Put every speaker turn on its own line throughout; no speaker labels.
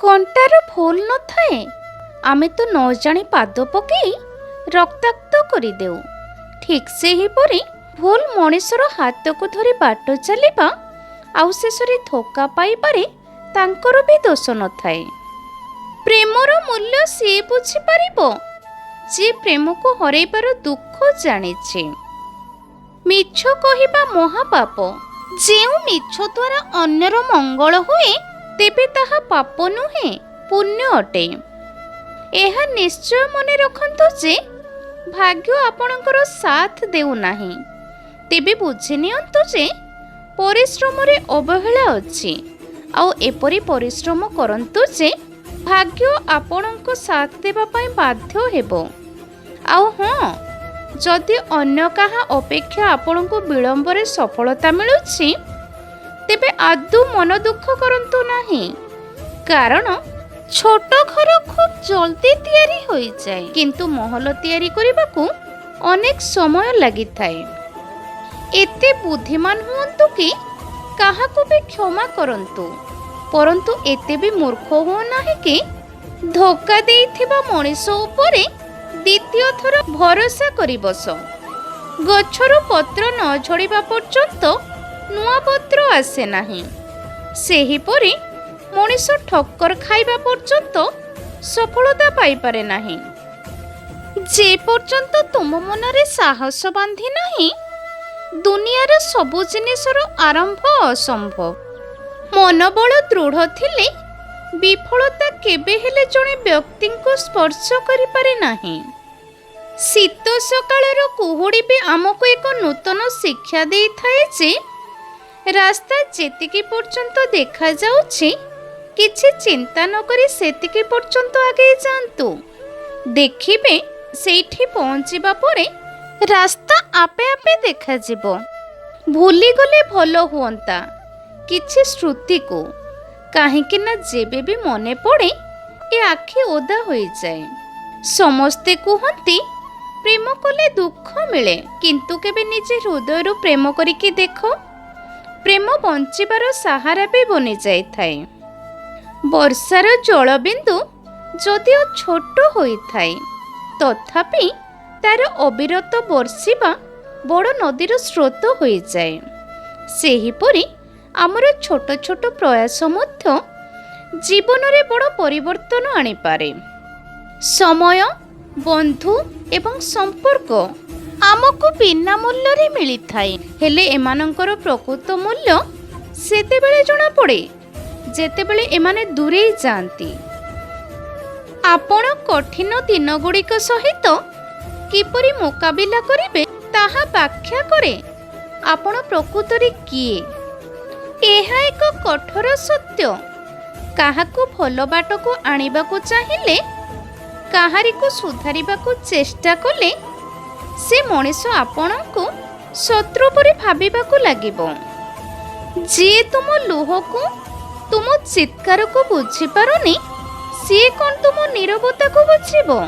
Kantar भूल न थाए आमे तो न जानी पाद पकई रक्ताक्त करदेउ। ठीक से ही परी भूल मनीषर हाथ को धरी बाट चलवा आउ शेषरे धोखा पाइबारे तांकर भी दोष न थाए। प्रेमर मूल्य सी बुझी पारिबो जे प्रेम को हरैबार दुख जानिछे। मिछ कहिबा महापाप। जेउ मिछ द्वारा अन्यर मंगल हुए तेबे ताहा पाप नुहे पुण्य अटे। एहा निश्चय मने रखंतु जे भाग्य आपणकर साथ देउ नाही तेबे बुझि नियंतु जे परिश्रम रे अवहेला अछि। आउ एपरि परिश्रम करंतु जे भाग्य आपणको साथ देबा पई बाध्य हेबो। आउ हां, जदि अन्य काहा अपेक्षा आपणको विलंबरे सफलता मिलुछि तेबे आदु मन दुख करंतु नाही, कारण छोट घर खूब जल्दी तैयारी होई जाए किंतु महल तैयारी करिबाकू अनेक समय लागि थाए। एते बुद्धिमान हुअन्तु कि काहाकू भी क्षमा करंतु, परंतु एते भी मूर्ख हो नाही कि धोखा देइथिबा मनीष उपरे द्वितीय थर भरोसा करि बस। गछर पत्र न झड़िबा पर्यंत नुआ पत्र आसे नाही, सेहीपरि मनीष ठक्कर खाइबा पर्यंत सफलता पाई पारे नाही। जे पर्यंत तुम मनरे साहस बांधी नाही दुनियार सबु जिनिसर आरंभ असंभव। मनोबल दृढ़ थिले विफलता केबे हेले जणे व्यक्ति को स्पर्श करि पारे नाही। शीत सकाळर कुहुड़ी भी आमको एक नूतन शिक्षा दे थाए जे रास्ता जेतिकी पर्यंत देखा जाउछि किछि चिंता न करी सेतिकी पर्यंत आगे जांतु। देखिबे सेठी पहुँचीबा परे रास्ता आपे आपे देखा जिवो। भूली गले भलो हुअंता किछि स्मृति को, काहेकि ना जेबे भी मने पड़े ए आखि ओदा होई जाए। समस्ते कहती प्रेम कले दुख मिले, किंतु केबे निजे हृदय रु प्रेम करिके देखो, प्रेम बंचिबार सहारा भी बनी जाए थाए। वर्षार जलबिंदु जदिओ छोट होई थाए तथापि तार अविरत वर्षिबा बड़ नदीर स्रोत होई जाए। सेहीपरि आमर छोट छोट प्रयास मध्य जीवन रे बड़ परिवर्तन आनी पारे। समय, बंधु एवं संपर्क आमको बिना मूल्य रे मिली थाए, हेले एमानंकर प्रकृत मूल्य सेतेबेले जणा पड़े जेतेबेले एमाने दूरे जाती। आपण कठिन दिन गुड़िक सहित किपरि मुकाबिला करिवे ताहा व्याख्या करे आपण प्रकृतरे किए। एहा एक कठोर सत्य। काहाकू भल बाटको आनिबाकू चाहिले, काहारी को सुधारिबाकू चेष्टा कले से मनीष आपणको शत्रु परि भाबिबाकू लागिबो। जे तुम लुह को, तुम चित्कार को बुझी पारुनी, सी कौन तुम नीरवता को बुझिबो।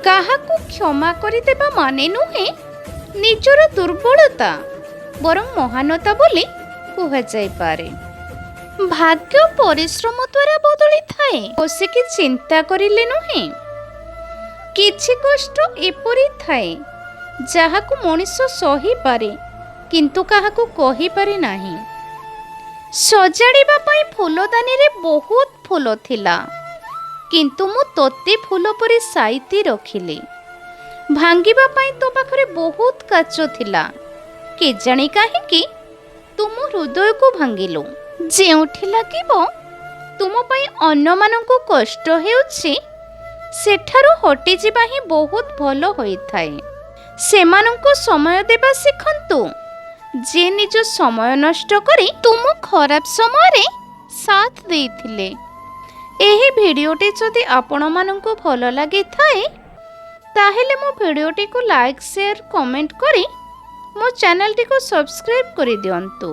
काहाकू क्षमा करिदेबा माने नुहे निजर दुर्बलता, बरं महानता बोली कुहा जाई पारे। भाग्य परिश्रम द्वारा बदली थाए, बसिकी चिंता करिले नुहे। किछि कष्ट एपरि थाए जाहाकू मनीष सही पारे किंतु काहाकू कहि पारे नाही। सजाड़िबा पई फूलदानी रे बहुत फूल थिला, किंतु मु तोते फूल परि साइती रखिली। भांगिबा पई तो पाखरे बहुत काच थिला, के जानी काहेकि तुम हृदय को भांगिलु। जेउठी लागिबो तुम पई अन्य माननको कष्ट हेउछि सेठारु हटि जिबा ही बहुत भलो होई थाए। सेमाननको समय देबा सिखंतु, जे निज समय नष्ट करी तुम खराब समय रे साथ देइथिले। एही भिडियोटी जदि आपण माननको भलो लागि थाए ताहेले मो भिडियोटी को लाइक, शेयर, कमेंट करी मो चैनल टी को सब्सक्राइब करि दियंतु।